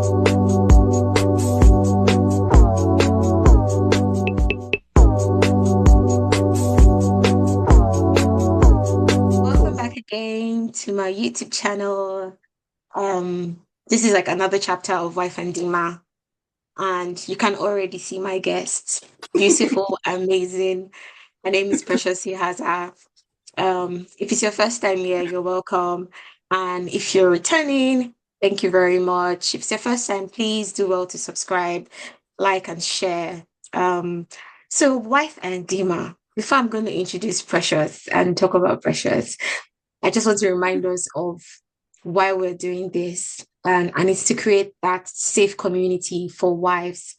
Welcome back again to my YouTube channel. This is like another chapter of Wife and Dima, and you can already see my guests. Beautiful, amazing. My name is Precious Ihaza. If it's your first time here, you're welcome. And if you're returning, thank you very much. If it's your first time, please do well to subscribe, like, and share. Um, so Wife and Dima. Before I'm going to introduce Precious and talk about Precious, I just want to remind us of why we're doing this. And it's to create that safe community for wives,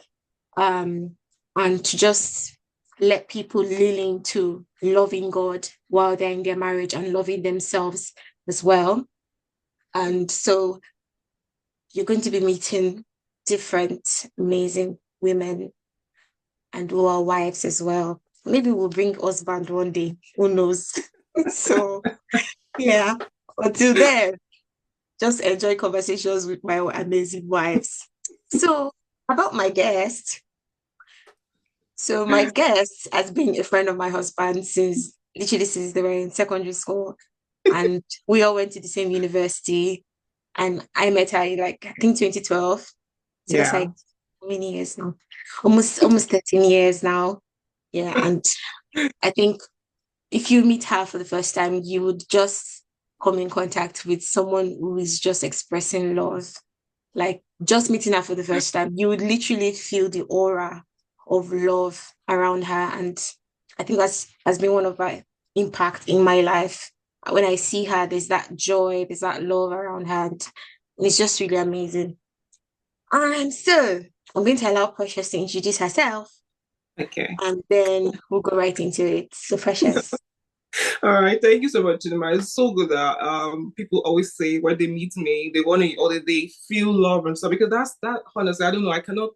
um, and to just let people lean into loving God while they're in their marriage and loving themselves as well. And so you're going to be meeting different amazing women and who are wives as well. Maybe we'll bring husband one day. Who knows? So yeah. Until then, just enjoy conversations with my amazing wives. So, about my guest. So, my guest has been a friend of my husband since literally since they were in secondary school. And we all went to the same university. And I met her in like, I think 2012. So that's Yeah. like how many years now? Almost 13 years now. Yeah. And I think if you meet her for the first time, you would just come in contact with someone who is just expressing love. Like just meeting her for the first time, you would literally feel the aura of love around her. And I think that's has been one of my impact in my life. When I see her, there's that joy, there's that love around her. And it's just really amazing. And so I'm going to allow Precious to introduce herself Okay. and then we'll go right into it. So Precious. All right. Thank you so much, Dima. It's so good that people always say when they meet me, they want to or they feel love and stuff because that's that honestly, I don't know. I cannot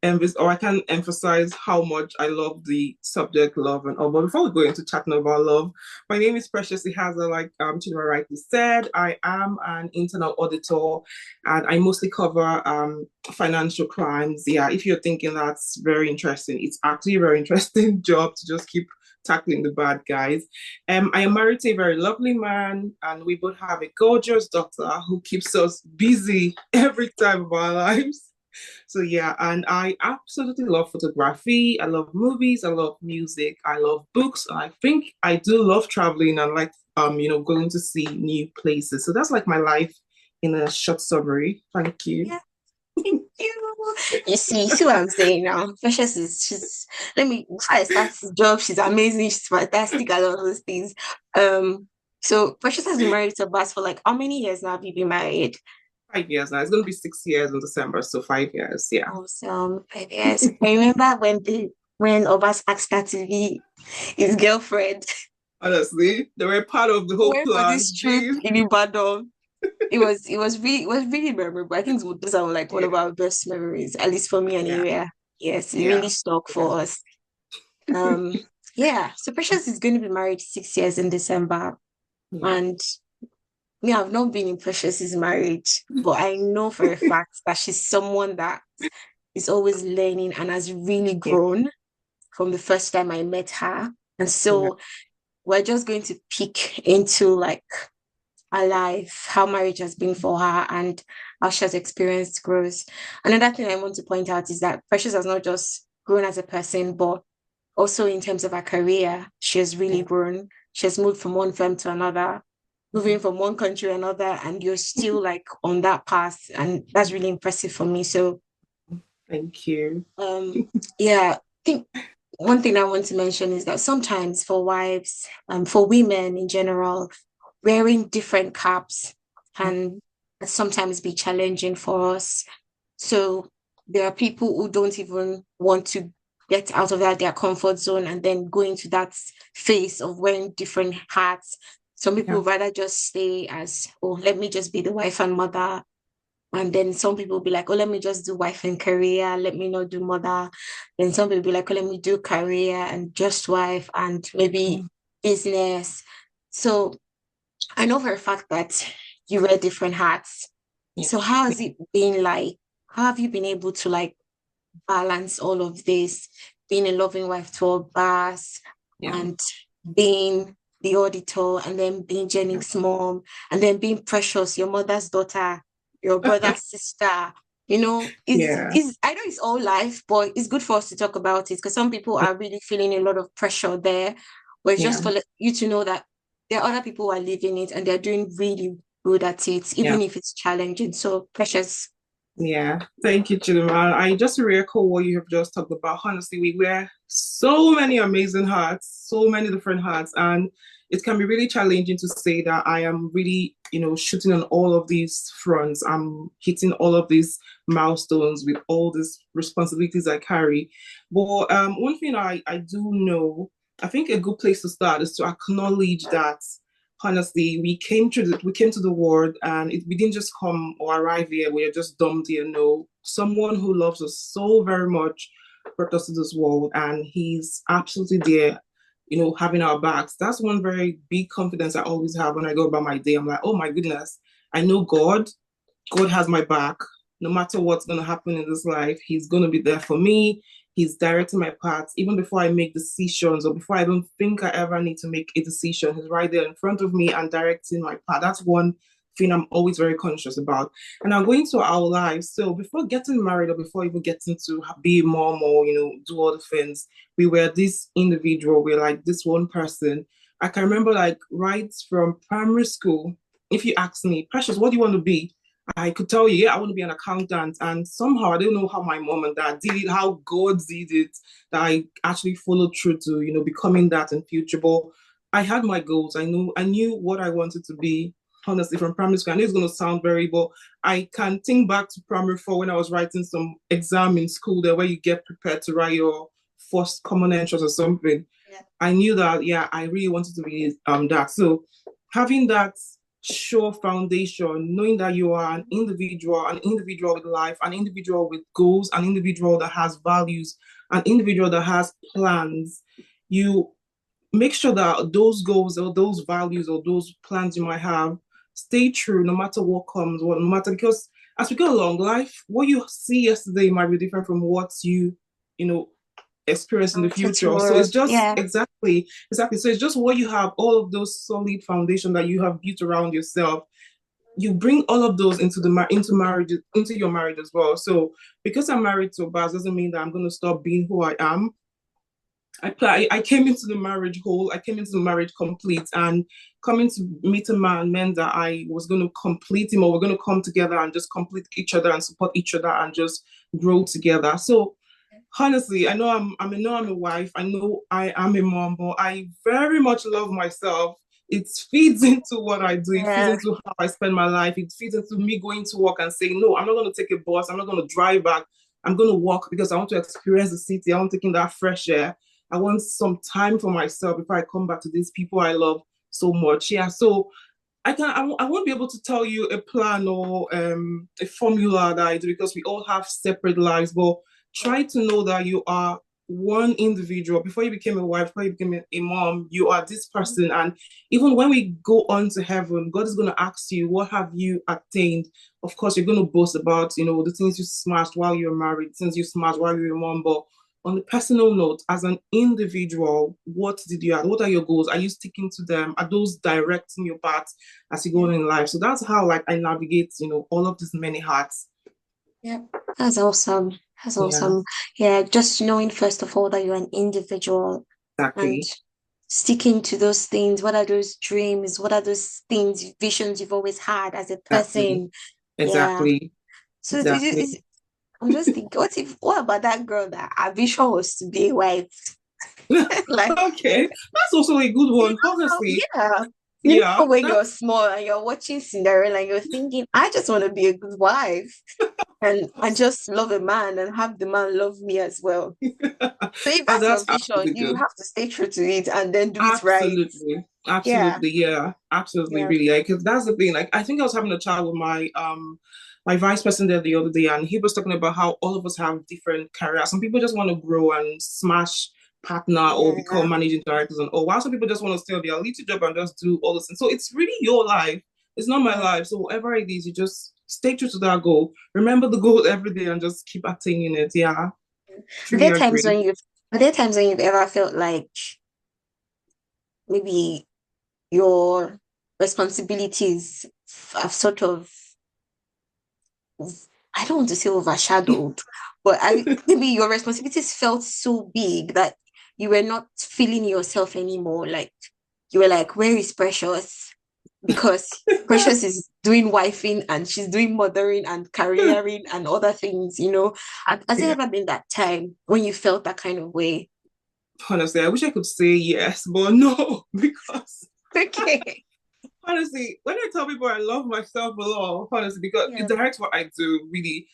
I can emphasize how much I love the subject love and all. But before we go into chatting about love, my name is Precious Ihaza, like Chidima rightly said. I am an internal auditor and I mostly cover financial crimes. Yeah, if you're thinking that's very interesting, it's actually a very interesting job to just keep tackling the bad guys. I am married to a very lovely man, and we both have a gorgeous daughter who keeps us busy every time of our lives. So yeah, and I absolutely love photography. I love movies. I love music. I love books. I think I do love traveling and like going to see new places. So that's like my life in a short summary. Thank you. Yeah. Thank you. You see what I'm saying now? Precious is she's let me before I start this job, she's amazing, she's fantastic at all those things. So Precious has been married to Bas for like how many years now have you been married? 5 years now. It's going to be 6 years in December, so 5 years. Yeah. Awesome. 5 years. I remember when Obas asked her to be his girlfriend. Honestly, they were part of the We whole went for plan. this trip Jeez. in Ibadan. It was really memorable. I think those are like one of Yeah. our best memories, at least for me and Yeah. Area. Yes, it really Yeah. stuck Yeah. for us. Yeah. So Precious is going to be married 6 years in December, Yeah. and me, I've not been in Precious's marriage, but I know for a fact that she's someone that is always learning and has really Yeah. grown from the first time I met her. And Yeah. so we're just going to peek into like her life, how marriage has been for her, and how she has experienced growth. Another thing I want to point out is that Precious has not just grown as a person, but also in terms of her career, she has really grown. She has moved from one firm to another, moving from one country to another, and you're still like on that path. And that's really impressive for me. So Thank you. um yeah, I think one thing I want to mention is that sometimes for wives, for women in general, wearing different caps can sometimes be challenging for us. So there are people who don't even want to get out of their comfort zone and then go into that phase of wearing different hats. Some people Yeah. rather just stay as, oh, let me just be the wife and mother. And then some people be like, oh, let me just do wife and career. Let me not do mother. Then some people be like, oh, let me do career and just wife and maybe business. So I know for a fact that you wear different hats. Yeah. So how has it been like? How have you been able to like balance all of this, being a loving wife to all Bass Yeah. and being the auditor and then being Jennings' mom and then being Precious, your mother's daughter, your brother's sister. Yeah. Is I know it's all life, but it's good for us to talk about it because some people are really feeling a lot of pressure there. But it's just Yeah. for you to know that there are other people who are living it and they're doing really good at it, Yeah. even if it's challenging. So Precious. Yeah, thank you, Chidima. I just re-echo what you have just talked about. Honestly, we wear so many amazing hats, so many different hats, and it can be really challenging to say that I am really, shooting on all of these fronts. I'm hitting all of these milestones with all these responsibilities I carry. But one thing I do know, I think a good place to start is to acknowledge that honestly, we came to the world, and we didn't just come or arrive here. We are just dumped here. No, someone who loves us so very much brought us to this world, and he's absolutely there. Having our backs. That's one very big confidence I always have when I go about my day. I'm like, oh my goodness, I know God has my back. No matter what's going to happen in this life, He's going to be there for me. He's directing my paths. Even before I make decisions or before I don't think I ever need to make a decision, He's right there in front of me and directing my path. That's one thing I'm always very conscious about. And I'm going to our lives. So before getting married or before even getting to be a mom or, do all the things, we were this individual. We're like this one person. I can remember like right from primary school, if you ask me, Precious, what do you want to be? I could tell you, yeah, I want to be an accountant. And somehow I don't know how my mom and dad did it, how God did it, that I actually followed through to, becoming that in future. But I had my goals. I knew what I wanted to be, honestly, from primary school. I know it's gonna sound very, but I can think back to primary four when I was writing some exam in school there where you get prepared to write your first common entrance or something. Yeah. I knew that, yeah, I really wanted to be that. So having that sure foundation, knowing that you are an individual with life, an individual with goals, an individual that has values, an individual that has plans, you make sure that those goals or those values or those plans you might have stay true no matter what comes, what no matter because as we go along life, what you see yesterday might be different from what you know experience in the To future. So tomorrow. it's just Yeah. exactly. So it's just what you have, all of those solid foundation that you have built around yourself. You bring all of those into marriage, into your marriage as well. So because I'm married to Baz doesn't mean that I'm going to stop being who I am. I came into the marriage whole. I came into the marriage complete, and coming to meet a man meant that I was going to complete him, or we're going to come together and just complete each other and support each other and just grow together. So honestly, I know I'm a wife. I know I am a mom, but I very much love myself. It feeds into what I do. It feeds Yeah. into how I spend my life. It feeds into me going to work and saying, no, I'm not going to take a bus. I'm not going to drive back. I'm going to walk because I want to experience the city. I want to take in that fresh air. I want some time for myself before I come back to these people I love so much. Yeah. So I won't be able to tell you a plan or a formula that I do because we all have separate lives, but try to know that you are one individual. Before you became a wife, before you became a mom, you are this person. And even when we go on to heaven, God is going to ask you, what have you attained? Of course, you're going to boast about, the things you smashed while you were married, things you smashed while you were a mom, but on the personal note, as an individual, what did you have? What are your goals? Are you sticking to them? Are those directing your path as you go Yeah. on in life? So that's how like I navigate, all of these many hats. Yeah. That's awesome. That's Yeah, awesome. Yeah, just knowing first of all that you're an individual and exactly. sticking to those things. What are those dreams? What are those things, visions you've always had as a Exactly. person? Yeah. Exactly. So Exactly. I'm just thinking, what about that girl that our vision was to be a wife? Like, Okay. That's also a good you one. know how, Honestly. yeah. Yeah. When That you're small and you're watching Cinderella and you're thinking, I just want to be a good wife and just love a man and have the man love me as well. So if that's your that's vision, absolutely you good. have to stay true to it and then do it right. Absolutely. Yeah. Absolutely. Yeah. Absolutely. Yeah. Really. Like, 'cause that's the thing. Like, I think I was having a chat with my vice president there the other day, and he was talking about how all of us have different careers. Some people just want to grow and smash partner or Yeah. become managing directors and all, while some people just want to stay on their little job and just do all this. And so it's really your life. It's not my Yeah. life. So whatever it is, you just stay true to that goal. Remember the goal every day and just keep attaining it. Yeah, Are truly there times agree. when you've are there times when you've ever felt like maybe your responsibilities have sort of, I don't want to say overshadowed, but I maybe your responsibilities felt so big that you were not feeling yourself anymore. Like you were like, where is Precious? Because Precious is doing wifing and she's doing mothering and careering and other things, you know. Has there Yeah, ever been that time when you felt that kind of way? honestly, I wish I could say yes, but no, because Okay. honestly, when I tell people I love myself a lot, honestly, because it Yeah. directs what I do really.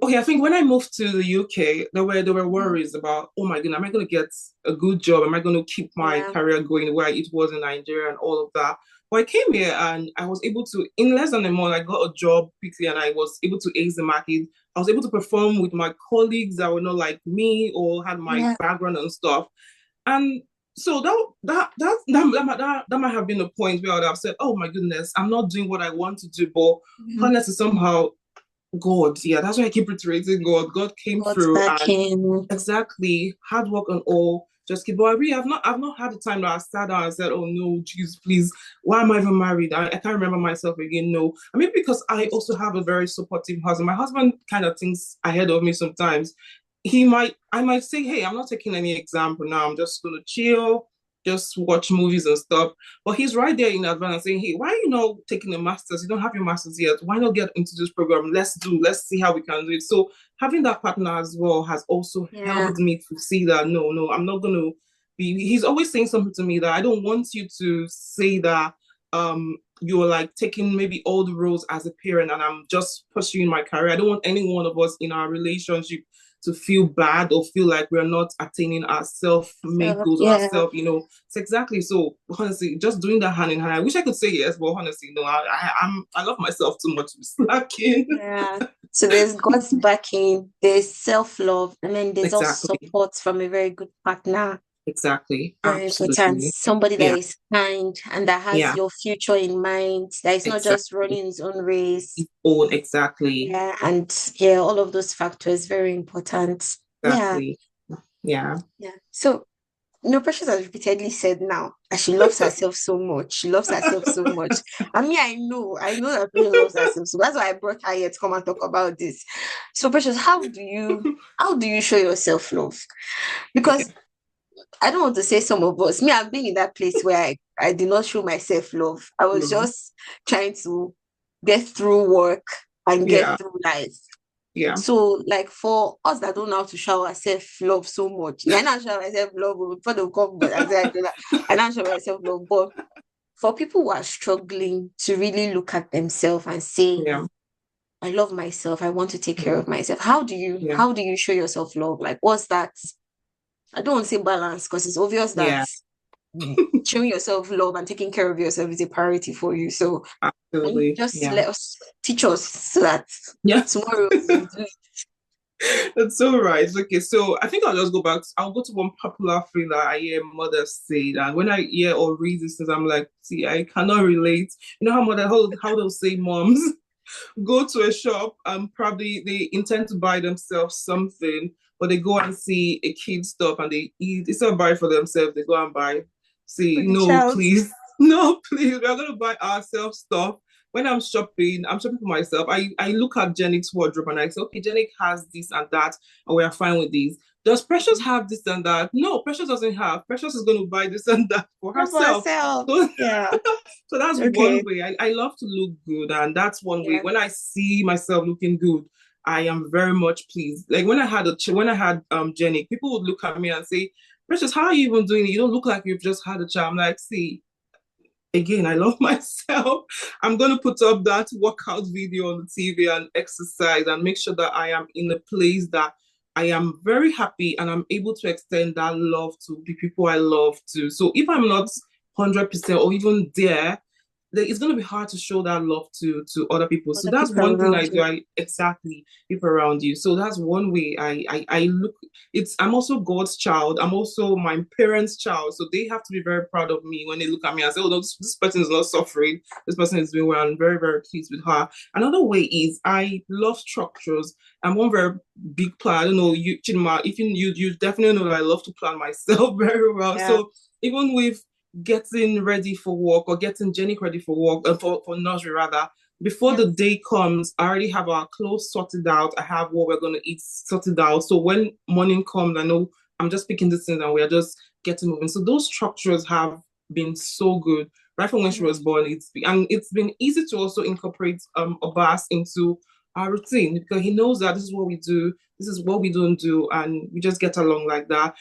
Okay, I think when I moved to the UK, there were Mhm. worries about, oh my goodness, am I going to get a good job? Am I going to keep my Yeah. career going the way it was in Nigeria and all of that? But I came here and I was able to, in less than a month, I got a job quickly and I was able to ace the market. I was able to perform with my colleagues that were not like me or had my Yeah. background and stuff. And so that might have been a point where I would have said, "Oh my goodness, I'm not doing what I want to do." But Mhm. honestly, somehow God, yeah, that's why I keep reiterating God. God came God's through and backing. exactly hard work and all. Just keep. But I really I've not had the time that I sat down and said, "Oh no, Jesus, please, why am I even married? I can't remember myself again." No, I mean because I also have a very supportive husband. My husband kind of thinks ahead of me sometimes. I might say, "Hey, I'm not taking any exam for now. I'm just gonna chill, just watch movies and stuff." But he's right there in advance saying, "Hey, why are you not taking a master's? You don't have your master's yet. Why not get into this program? Let's see how we can do it." So having that partner as well has also Yeah. helped me to see that no, I'm not gonna be. He's always saying something to me that I don't want you to say that you're like taking maybe all the roles as a parent and I'm just pursuing my career. I don't want any one of us in our relationship to feel bad or feel like we're not attaining our self-made So goals or yeah. ourselves. It's exactly so honestly, just doing that hand in hand. I wish I could say yes, but honestly, no, I love myself too much to be slacking. Yeah. So there's God's backing, there's self-love, and then there's also Exactly. support from a very good partner. Exactly. Very important. Absolutely. Somebody that Yeah. is kind and that has Yeah. your future in mind, that is not just Exactly. running his own race. Oh, exactly. Yeah. And yeah, all of those factors very important. Yeah. Exactly. Yeah. Yeah. So, Precious has repeatedly said now that she loves herself so much. She loves herself so much. I mean, I know that Precious loves herself. So that's why I brought her here to come and talk about this. So, Precious, how do you show yourself love? Okay. Because I don't want to say some of us. Me, I've been in that place where I did not show myself love. I was No. just trying to get through work and get Yeah. through life. Yeah. So, like for us that don't know how to show ourselves love so much, yeah, I not show myself love before they come, but I said I not show myself love. But for people who are struggling to really look at themselves and say, Yeah. I love myself, I want to take care Yeah. of myself. How do you Yeah. how do you show yourself love? Like what's that? I don't want to say balance because it's obvious that Yeah. showing yourself love and taking care of yourself is a priority for you. So can you Absolutely. just Yeah. let us teach us so that Yeah. tomorrow we'll do it. That's all right. Okay, so I think I'll just go back. I'll go to one popular thing that I hear mothers say, and when I hear or read this, I'm like, see, I cannot relate. You know how they'll say moms go to a shop and probably they intend to buy themselves something, but they go and see a kid stuff and they eat instead of buying for themselves, they go and buy. For See, the no, child. please, no, please, we're gonna buy ourselves stuff. When I'm shopping for myself. I look at Jenny's wardrobe and I say, okay, Jenny has this and that, and we are fine with these. Does Precious have this and that? No, Precious doesn't have. Precious is going to buy this and that for Love herself. ourselves. So Yeah. so that's one Okay. way. I love to look good, and that's one way. Yeah. When I see myself looking good, I am very much pleased. Like when I had Jenny, people would look at me and say, "Precious, how are you even doing it? You don't look like you've just had a child." I'm like, see, again, I love myself. I'm going to put up that workout video on the TV and exercise and make sure that I am in a place that I am very happy and I'm able to extend that love to the people I love to. So if I'm not 100% or even there, it's going to be hard to show that love to other people. So Other that's people one thing around I do. you. I exactly people around you. So that's one way I look. It's I'm also God's child. I'm also my parents' child. So they have to be very proud of me when they look at me and say, "Oh, no, this person is not suffering. This person is doing well." I'm very very pleased with her. Another way is I love structures. I'm one very big plan. I don't know you, Chidima. If you definitely know that I love to plan myself very well. Yeah. So even with getting ready for work or getting Jenny ready for work for nursery rather. Before Yeah. the day comes, I already have our clothes sorted out. I have what we're gonna eat sorted out. So when morning comes, I know I'm just picking this thing and we're just getting moving. So those structures have been so good right from when she Yeah. was born. It's been easy to also incorporate Abbas into our routine because he knows that this is what we do, this is what we don't do, and we just get along like that.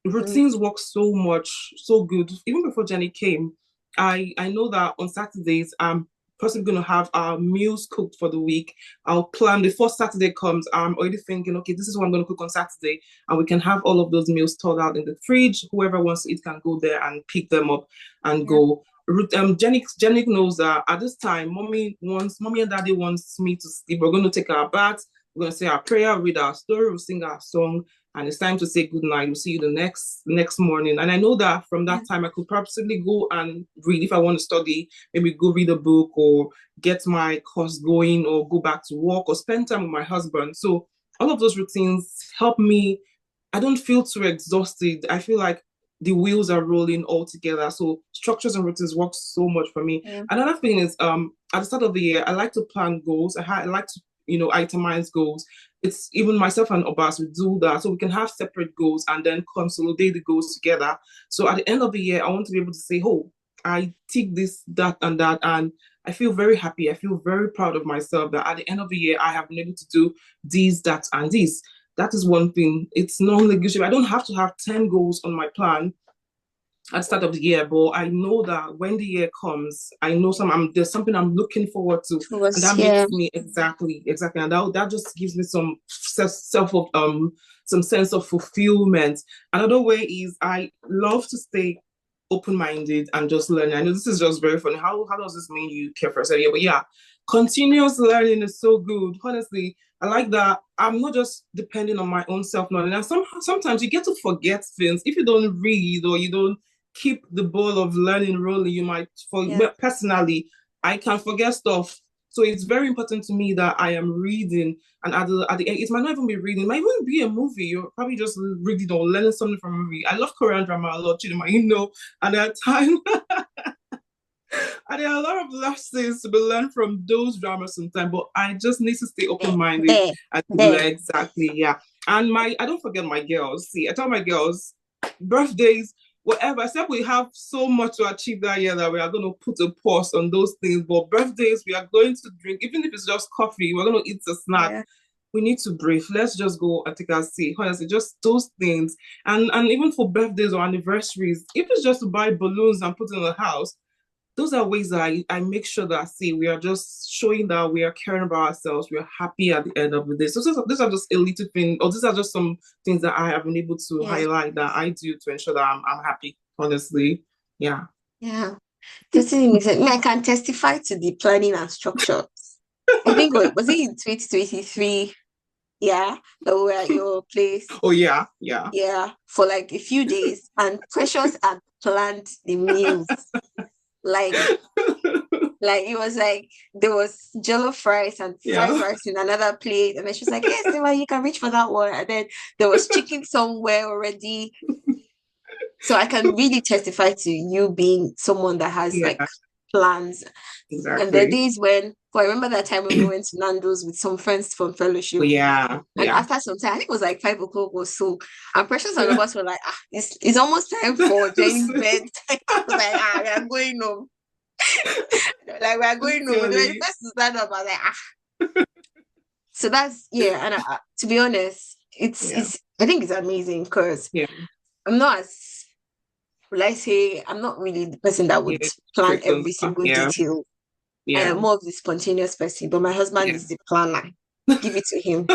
Mm. Routines work so much, so good. Even before Jenny came, I know that on Saturdays I'm possibly going to have our meals cooked for the week. I'll plan before Saturday comes. I'm already thinking, okay, this is what I'm going to cook on Saturday, and we can have all of those meals stored out in the fridge. Whoever wants to eat can go there and pick them up and Yeah. go. Jenny knows that at this time, mommy and daddy wants me to sleep. We're going to take our bath. We're going to say our prayer, read our story, we'll sing our song, and it's time to say good night. We'll see you the next morning. And I know that from Yeah. that time I could possibly go and read if I want to study, maybe go read a book or get my course going or go back to work or spend time with my husband. So all of those routines help me. I don't feel too exhausted. I feel like the wheels are rolling all together. So structures and routines work so much for me. Yeah. Another thing is at the start of the year, I like to plan goals. I like to itemize goals. It's even myself and Obas, we do that. So we can have separate goals and then consolidate the goals together. So at the end of the year, I want to be able to say, oh, I tick this, that, and that. And I feel very happy. I feel very proud of myself that at the end of the year, I have been able to do these, that, and this. That is one thing. It's non-negotiable. I don't have to have 10 goals on my plan at the start of the year, but I know that when the year comes, I know there's something I'm looking forward to, and Towards, that yeah. makes me exactly, and that just gives me some self of some sense of fulfillment. Another way is I love to stay open-minded and just learning. I know this is just very funny. How does this mean you care for yourself? Yeah, but yeah, continuous learning is so good. Honestly, I like that I'm not just depending on my own self-knowledge. And sometimes you get to forget things if you don't read or you don't keep the ball of learning rolling. You might Yeah. forget. Personally, I can forget stuff. So it's very important to me that I am reading, and at the end, it might not even be reading, it might even be a movie. You're probably just reading or learning something from a movie. I love Korean drama a lot, and at times, and there are a lot of lessons to be learned from those dramas sometimes. But I just need to stay open There. minded There. and to There. learn exactly, yeah. And I don't forget my girls. See, I tell my girls, birthdays, whatever. Except we have so much to achieve that year that we are going to put a pause on those things. But birthdays, we are going to drink, even if it's just coffee, we're going to eat a snack. Yeah. We need to breathe. Let's just go and take a seat. Honestly, just those things. And even for birthdays or anniversaries, if it's just to buy balloons and put in the house, those are ways that I make sure that see we are just showing that we are caring about ourselves. We are happy at the end of the day. So these are just a little thing, or these are just some things that I have been able to Yeah. highlight that I do to ensure that I'm happy. Honestly, yeah. Yeah. Totally makes sense. Me, I can testify to the planning and structure. I think was it in 2023? Yeah, that we were at your place. Oh yeah, yeah. Yeah, for like a few days, and Precious had planned the meals. Like, like it was like there was jollof rice and fried Yeah. rice in another plate, and then she was like, "Yes, Dima, you can reach for that one." And then there was chicken somewhere already. So I can really testify to you being someone that has like Yeah, plans. And the exactly. days when, well, I remember that time when we went to Nando's with some friends from Oh fellowship. yeah, And yeah. after some time, I think it was like 5 o'clock or so. And Precious and of us were like, it's almost time for Jane's bed. I was like, we are going home. Like, we are going home. And they were the Literally. first to stand up. I was like, So that's, yeah. And to be honest, Yeah, I think it's amazing because yeah, I'm not as, will I say, I'm not really the person that would yeah. plan Strict on every stuff. single Yeah, detail. I yeah, am more of the spontaneous person, but my husband yeah. is the planner. Give it to him.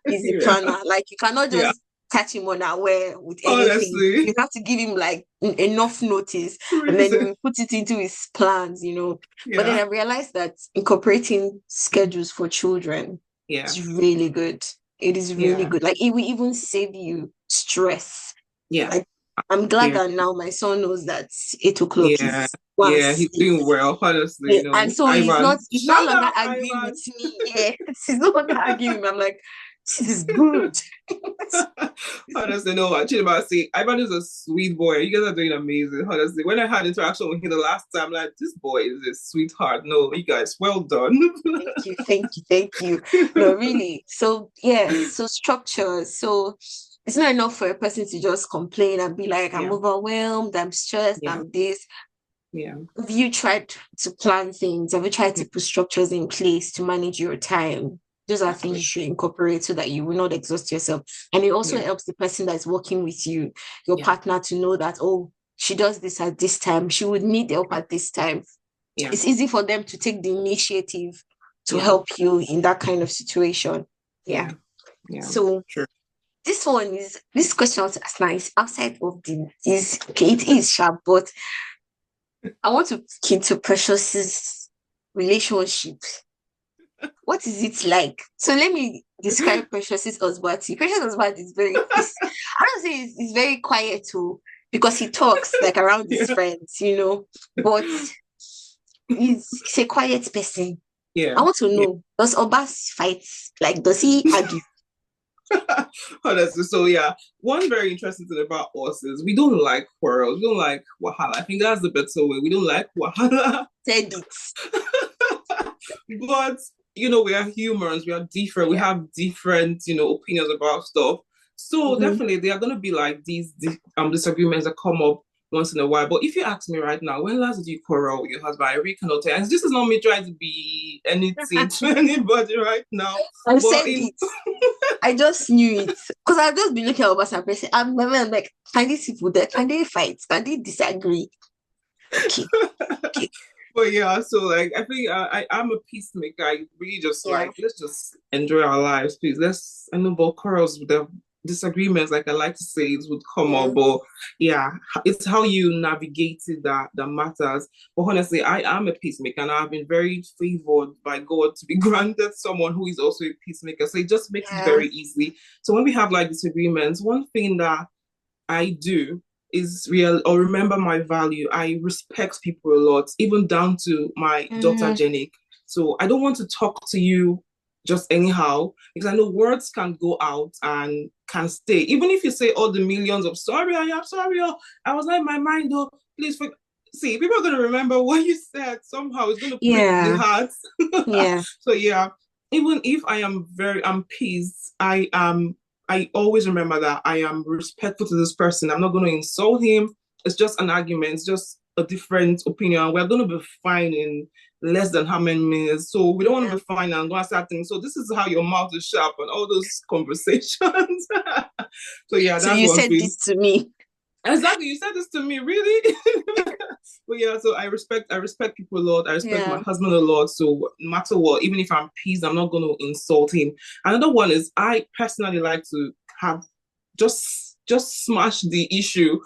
He's the Yeah, planner. Like you cannot yeah. just catch him unaware with anything. Honestly, You have to give him like enough notice, and then he reason. will put it into his plans, you know. But then Yeah, I realized that incorporating schedules for children yeah, is really good. It is really yeah, good. Like it will even save you stress. yeah. Like I'm glad Yeah, that now my son knows that 8 o'clock yeah, is one yeah. He's sleep. doing well, honestly. Yeah, You and know, so Ivan. he's no Shout longer out, arguing Ivan. with me. Yeah, he's no longer arguing with me. I'm like, this is good. Honestly, no, actually, about see, Ivan is a sweet boy. You guys are doing amazing. Honestly, when I had interaction with him the last time, like this boy is a sweetheart. No, you guys, well done. Thank you, thank you, thank you. No, really. So yeah, so structure. So it's not enough for a person to just complain and be like, I'm Yeah, overwhelmed, I'm stressed, yeah, I'm this. yeah, Have you tried to plan things? Have you tried to put structures in place to manage your time? Those are things exactly. you should incorporate so that you will not exhaust yourself. And it also Yeah, helps the person that is working with you, your yeah, partner, to know that, oh, she does this at this time. She would need help at this time. yeah, It's easy for them to take the initiative to yeah, help you in that kind of situation. Yeah. yeah, yeah. So Sure. this question is nice outside of the is okay, it is sharp, but I want to look into Precious's relationship. What is it like? So let me describe Precious's husband to you. Precious husband is very he's, I don't say he's very quiet too because he talks like around his Yeah, friends, you know, but he's a quiet person. I yeah, want to yeah. know, does Obas fight? Like, does he argue? Honestly, so yeah, one very interesting thing about us is we don't like quarrels. We don't like wahala. I think that's the better way. We don't like wahala. Said it. But we are humans, we are different, we Yeah. have different, opinions about stuff. So Mm-hmm. definitely there are gonna be like these disagreements that come up once in a while. But if you ask me right now, when last did you quarrel with your husband? I really cannot tell. And this is not me trying to be anything to anybody right now. I But said in it. I just knew it. Because I've just been looking at Obas and saying, I'm like, can these people there? Can they fight? Can they disagree? Okay. Okay. but yeah, so like I think I'm a peacemaker. I really just Yeah. like let's just enjoy our lives, please. I know about quarrels with the disagreements, like I like to say, it would come Yeah. up, but yeah, it's how you navigate it that matters. But honestly, I am a peacemaker, and I've been very favored by God to be granted someone who is also a peacemaker. So it just makes it Yeah. very easy. So when we have like disagreements, one thing that I do is real or remember my value. I respect people a lot, even down to my daughter Mm, Jenny. So I don't want to talk to you just anyhow because I know words can go out and can stay. Even if you say all the millions of sorry, I am sorry, oh, I was not in my mind, oh, please see, people are gonna remember what you said somehow. It's gonna prick the yeah. heart. Yeah. So yeah, even if I'm peace, I always remember that I am respectful to this person. I'm not going to insult him. It's just an argument. It's just a different opinion. We're going to be fine in less than how many minutes. So we don't want Yeah. to be fine and don't start thinking. So this is how your mouth is sharp and all those conversations. So yeah, So that's you one said thing. this to me. Exactly. You said this to me, really? But yeah, so I respect people a lot. I respect my Yeah. husband a lot. So no matter what, even if I'm pissed, I'm not gonna insult him. Another one is I personally like to have just smash the issue.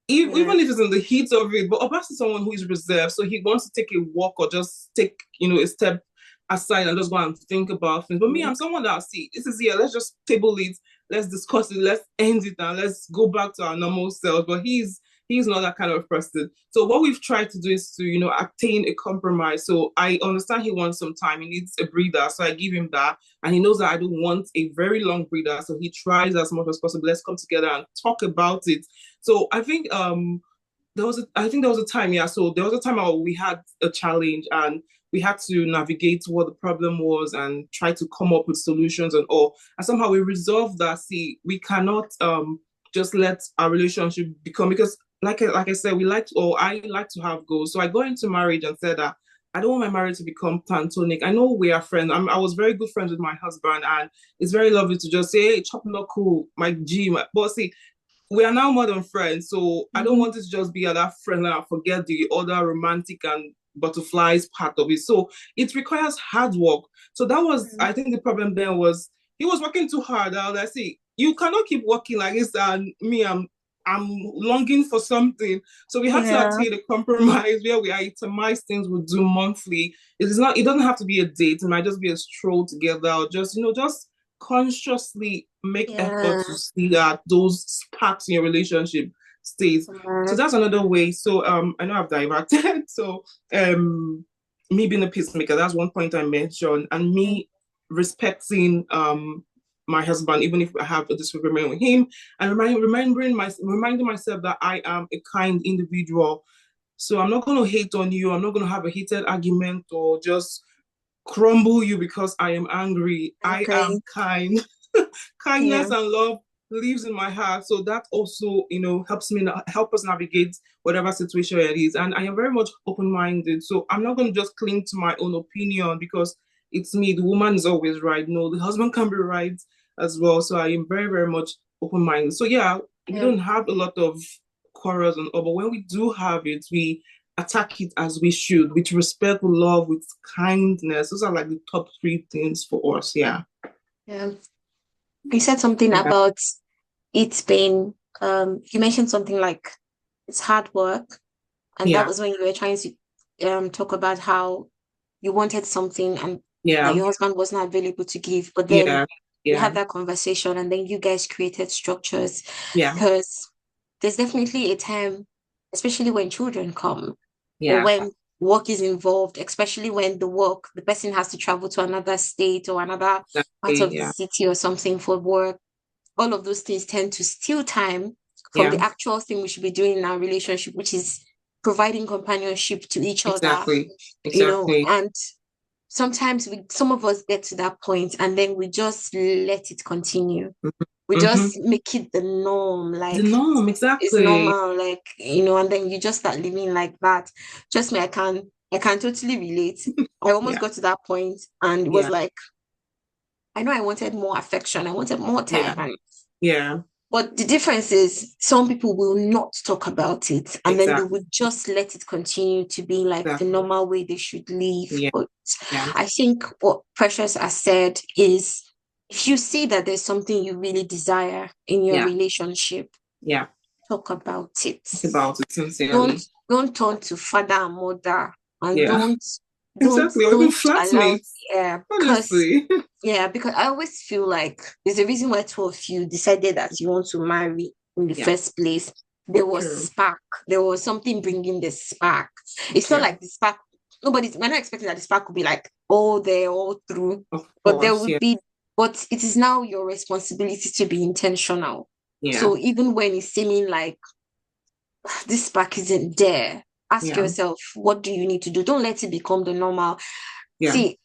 Yeah. Even if it's in the heat of it, but Obas is someone who is reserved, so he wants to take a walk or just take, a step aside and just go and think about things. But me, Mm, I'm someone that see this is here, let's just table it, let's discuss it, let's end it, and let's go back to our normal selves. But he's not that kind of person. So what we've tried to do is to, attain a compromise. So I understand he wants some time, he needs a breather. So I give him that. And he knows that I don't want a very long breather. So he tries as much as possible. Let's come together and talk about it. So I think there was a time, yeah. So there was a time we had a challenge and we had to navigate what the problem was and try to come up with solutions and all. And somehow we resolved that. See, we cannot just let our relationship become because like I said, I like to have goals. So I go into marriage and said that I don't want my marriage to become platonic. I know we are friends. I was very good friends with my husband, and it's very lovely to just say, "Hey, chop no cool, my G." But see, we are now more than friends, so I don't mhm, want it to just be at that friend and forget the other romantic and butterflies part of it. So it requires hard work. So that was, mm, I think, the problem then was he was working too hard. I was like, see, you cannot keep working like this. And me, I'm longing for something. So we had to Yeah, attain a compromise where we itemize things we do monthly. It is not. It doesn't have to be a date. It might just be a stroll together, or just just consciously make effort yeah, to see that those sparks in your relationship stays. So yeah, that's another way. So I know I've diverted. So um me being a peacemaker, that's one point I mentioned, and me respecting my husband, even if I have a disagreement with him, and reminding myself that I am a kind individual. So I'm not going to hate on you. I'm not going to have a heated argument or just crumble you because I am angry. I okay, am kind. yeah, Kindness and love lives in my heart. So that also, help us navigate whatever situation it is. And I am very much open-minded. So I'm not going to just cling to my own opinion because it's me. The woman is always right. No, the husband can be right as well. So I am very, very much open-minded. So yeah, we yeah, don't have a lot of quarrels and all, but when we do have it, we attack it as we should, with respect, with love, with kindness. Those are like the top three things for us. Yeah. yeah. You said something Yeah. about it's been, you mentioned something like it's hard work. And that Yeah. was when you were trying to talk about how you wanted something and that Yeah. your husband was not available to give. But then Yeah. you Yeah. had that conversation and then you guys created structures Yeah. because there's definitely a time, especially when children come or Yeah. when work is involved, especially when the person has to travel to another state or another part Exactly. of the Yeah. city or something for work. All of those things tend to steal time from Yeah. the actual thing we should be doing in our relationship, which is providing companionship to each other, Exactly. Exactly. and sometimes some of us get to that point and then we just let it continue. We Mm-hmm. just make it the norm, The like norm. it's Exactly. normal, like, and then you just start living like that. Trust me, I can totally relate. I almost Yeah. got to that point and it was Yeah. like, I know I wanted more affection, I wanted more Yeah. time, and Yeah. but the difference is some people will not talk about it and then they Exactly. would just let it continue to be like the Exactly. normal way they should live. Yeah. But Yeah. I think what Precious has said is if you see that there's something you really desire in your Yeah. relationship, Yeah. talk about it. Talk about it Don't sincerely. don't turn to father and mother and Yeah. don't don't Exactly. Or even don't allow flatmates. because Honestly. I always feel like there's a reason why two of you decided that you want to marry in the Yeah. first place. There was True. spark. There was something bringing the spark. It's not Yeah. like the spark. We're not expecting that the spark will be like all through, Of but there course. would Yeah. be. But it is now your responsibility to be intentional. Yeah. So even when it's seeming like this spark isn't there, ask Yeah. yourself, what do you need to do? Don't let it become the normal. Yeah. See,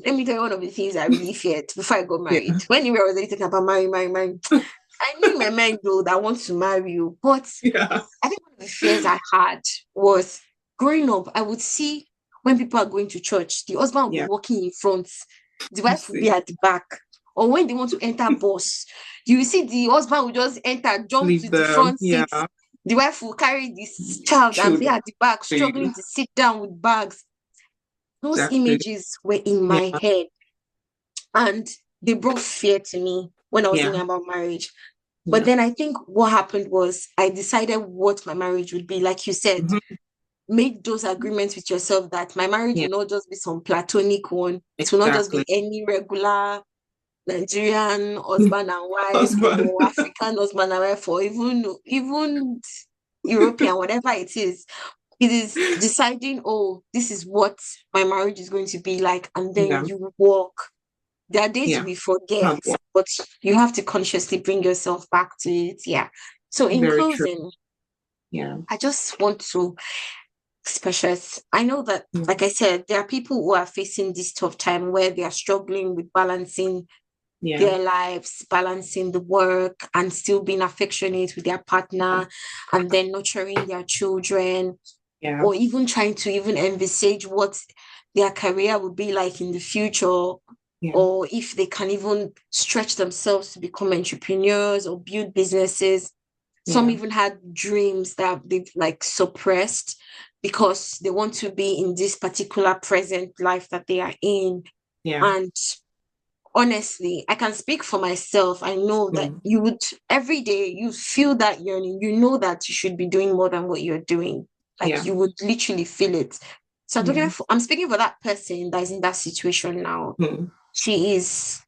let me tell you one of the things I really feared before I got married. Yeah. When you were already thinking about marrying, I knew in my mind though that I want to marry you. But Yeah. I think one of the fears I had was growing up, I would see when people are going to church, the husband will be Yeah. walking in front, the You wife will be see. at the back. Or when they want to enter bus, you will see the husband will just enter, jump Leave to the them. front Yeah. seat. The wife will carry this child and be Children. at the back, struggling to sit down with bags. Those Exactly. images were in my Yeah. head and they brought fear to me when I was Yeah. thinking about marriage. But Yeah. then I think what happened was I decided what my marriage would be. Like you said, Hmm. make those agreements with yourself that my marriage Yeah. will not just be some platonic one. It will not just be Exactly. any regular Nigerian husband and wife Husband. or African husband and wife or even European, whatever it is. It is deciding, oh, this is what my marriage is going to be like, and then Yeah. you walk. There are days Yeah. we forget, Hard work. but you have to consciously bring yourself back to it. Yeah. So in Very true. closing, Yeah. I just want to express, I know that, Yeah. like I said, there are people who are facing this tough time where they are struggling with balancing Yeah. their lives, balancing the work and still being affectionate with their partner and then nurturing their children Yeah. or even trying to even envisage what their career would be like in the future Yeah. or if they can even stretch themselves to become entrepreneurs or build businesses. Some Yeah. even had dreams that they've like suppressed because they want to be in this particular present life that they are in. Yeah. And honestly, I can speak for myself. I know that Mm, you would every day you feel that yearning. You know that you should be doing more than what you're doing. Like yeah. you would literally feel it. So Yeah. I'm speaking for that person that is in that situation now. Mm, She is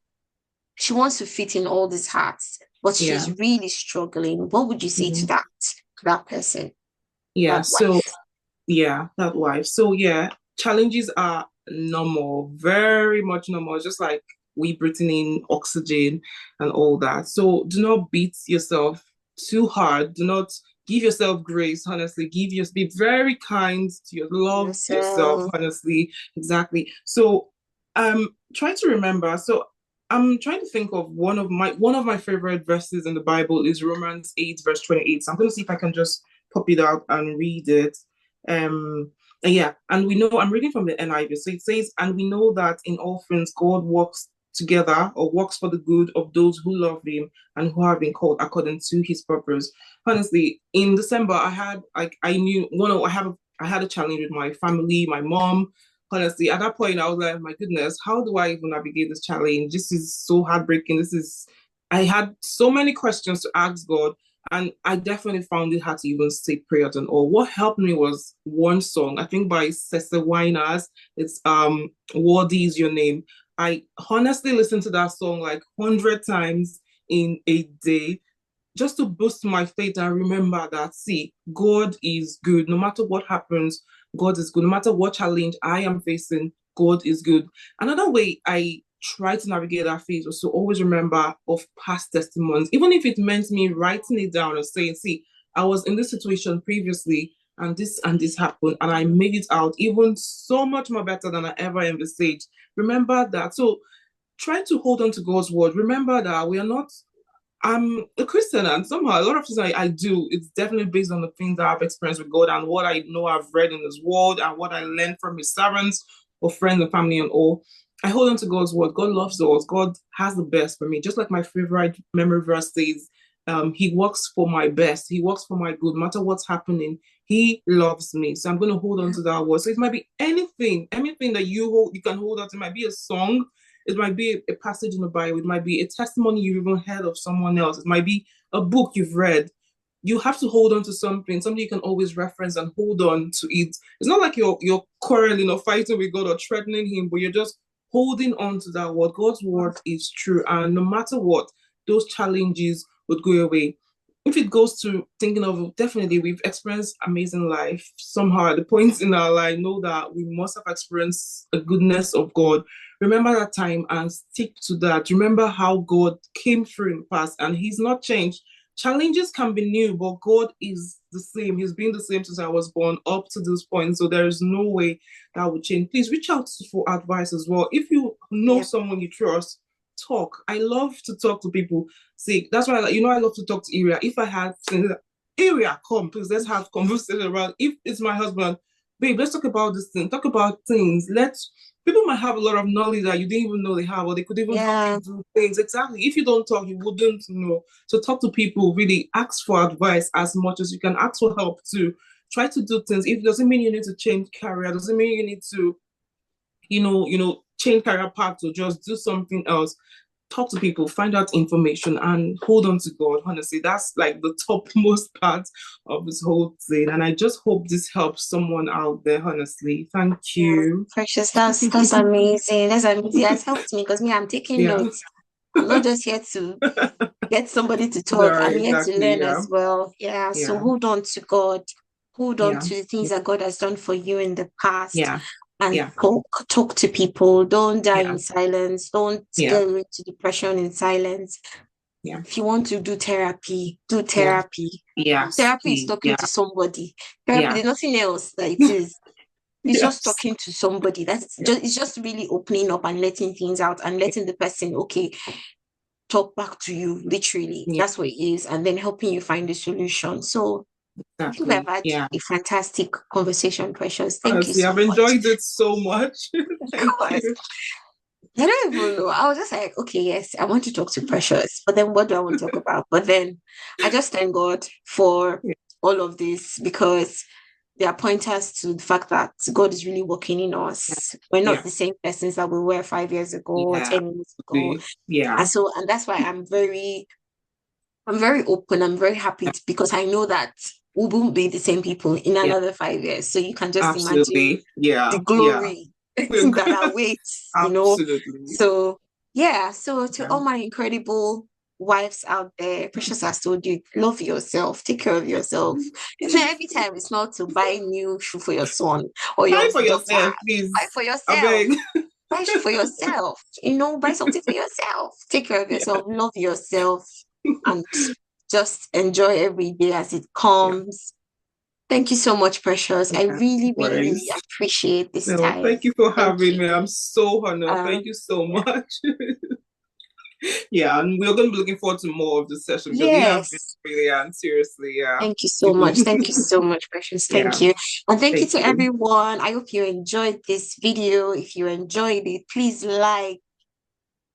she wants to fit in all these hearts, but yeah. she's really struggling. What would you say to Mm, that person, yeah. that So wife? yeah, that wife. So yeah, challenges are normal, very much normal, just like we breathing in oxygen and all that. So do not beat yourself too hard. Do not give yourself grace, honestly. Be very kind to your love yourself, So honestly. Exactly. So try to remember. So I'm trying to think of one of my favorite verses in the Bible is Romans 8, verse 28. So I'm gonna see if I can just pop it out and read it. And yeah, and we know I'm reading from the NIV. So it says, and we know that in all things God works together or works for the good of those who love him and who have been called according to his purpose. Honestly, in December I had like I knew one of I had a challenge with my family, my mom. Honestly, at that point I was like, my goodness, how do I even navigate this challenge? This is so heartbreaking. I had so many questions to ask God, and I definitely found it hard to even say prayers and all. What helped me was one song, I think by Cessa Winers. It's Worthy is Your Name. I honestly listened to that song like 100 times in a day just to boost my faith and remember that, see, God is good. No matter what happens, God is good. No matter what challenge I am facing, God is good. Another way I try to navigate that phase was to always remember of past testimonies, even if it meant me writing it down and saying, see, I was in this situation previously and this happened and I made it out even so much more better than I ever envisaged. Remember that. So try to hold on to God's word. Remember that we are not I'm a Christian, and somehow a lot of things I do, it's definitely based on the things that I've experienced with God and what I know I've read in His Word and what I learned from His servants or friends and family and all. I hold on to God's word. God loves us. God has the best for me. Just like my favorite memory verse says, He works for my best. He works for my good. No matter what's happening, He loves me. So I'm going to hold on to that word. So it might be anything that you can hold on to. It might be a song, it might be a passage in the Bible. It might be a testimony you've even heard of someone else. It might be a book you've read. You have to hold on to something you can always reference and hold on to it. It's not like you're quarreling or fighting with God or threatening Him, but you're just holding on to that word. God's word is true, and no matter what, those challenges would go away. If it goes to thinking of definitely we've experienced amazing life somehow at the points in our life, know that we must have experienced a goodness of God. Remember that time and stick to that. Remember how God came through in the past and He's not changed. Challenges can be new, but God is the same. He's been the same since I was born up to this point. So there is no way that would change. Please reach out for advice as well. If you know Yeah, someone you trust, talk. I love to talk to people. See, that's why I love to talk to Area. If I had Area, come, please, let's have conversation about if it's my husband, babe, let's talk about this thing, talk about things. Let's People might have a lot of knowledge that you didn't even know they have, or they could even help you yeah, do things. Exactly. If you don't talk, you wouldn't know. So talk to people, really ask for advice as much as you can, ask for help too. Try to do things. If it doesn't mean you need to change career, doesn't mean you need to, change career path or just do something else. Talk to people, find out information, and hold on to God. Honestly, that's like the topmost part of this whole thing. And I just hope this helps someone out there. Honestly, thank yeah. you. Precious, that's amazing. That's amazing. That's helped me because me, I'm taking Yeah. notes. I'm not just here to get somebody to talk. No, I'm here to exactly. learn Yeah. as well. Yeah. So Yeah. hold on to God. Hold on Yeah. to the things that God has done for you in the past Yeah. and Yeah. talk to people. Don't die in Yeah. silence. Don't Yeah. get into depression in silence. Yeah. If you want to do therapy, do Yeah. therapy. Yes, Therapy is please. talking Yeah. to somebody. Therapy, Yeah. there's nothing else that it is. It's just Yes. talking to somebody. Yeah. It's just really opening up and letting things out and letting the person, okay, talk back to you, literally. Yeah. That's what it is. And then helping you find the solution. So I think we've Exactly. had Yeah. a fantastic conversation, Precious. Thank you Honestly, so I've much. enjoyed it so much. Of Thank course. you. I don't even know. I was just like, okay, yes, I want to talk to Precious, but then what do I want to talk about? But then I just thank God for Yeah. all of this because they are pointers to the fact that God is really working in us. We're not Yeah. the same persons that we were 5 years ago or Yeah. 10 years ago. Yeah. And that's why I'm very open. I'm very happy because I know that we won't be the same people in Yeah. another 5 years. So you can just imagine Absolutely. Yeah. the Yeah. glory We're that awaits, absolutely. So yeah, so to Yeah. all my incredible wives out there, Precious has told you, love yourself, take care of yourself. It's not every time it's not to buy new shoe for your son or Buy your for daughter. yourself, Buy please. for I yourself. beg. Buy shoe for yourself. Buy something for yourself. Take care of Yeah. yourself, love yourself, and just enjoy every day as it Yeah. comes. Thank you so much, Precious. I Yeah. really, No really, really worries. appreciate this No, time. thank you for Thank having you. me. I'm so honored. Thank Um, you so much. Yeah, and we're going to be looking forward to more of this session because you have been yes. brilliant. Seriously, yeah. Thank you so People, much. Thank you so much, Precious. Thank yeah. you. And thank you Thank to you. everyone. I hope you enjoyed this video. If you enjoyed it, please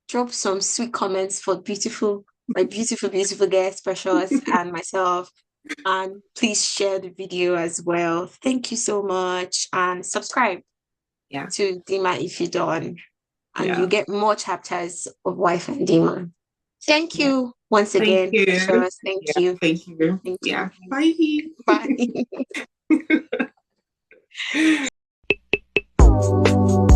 drop some sweet comments for my beautiful, beautiful guest, Precious, and myself. And please share the video as well. Thank you so much. And subscribe Yeah. to Dima if you don't. And you Yeah. get more chapters of Wife and Dima. Thank Yeah. you once Thank again, you. Precious. Thank Yeah. you. Thank you. Thank Yeah. you. Bye. Bye.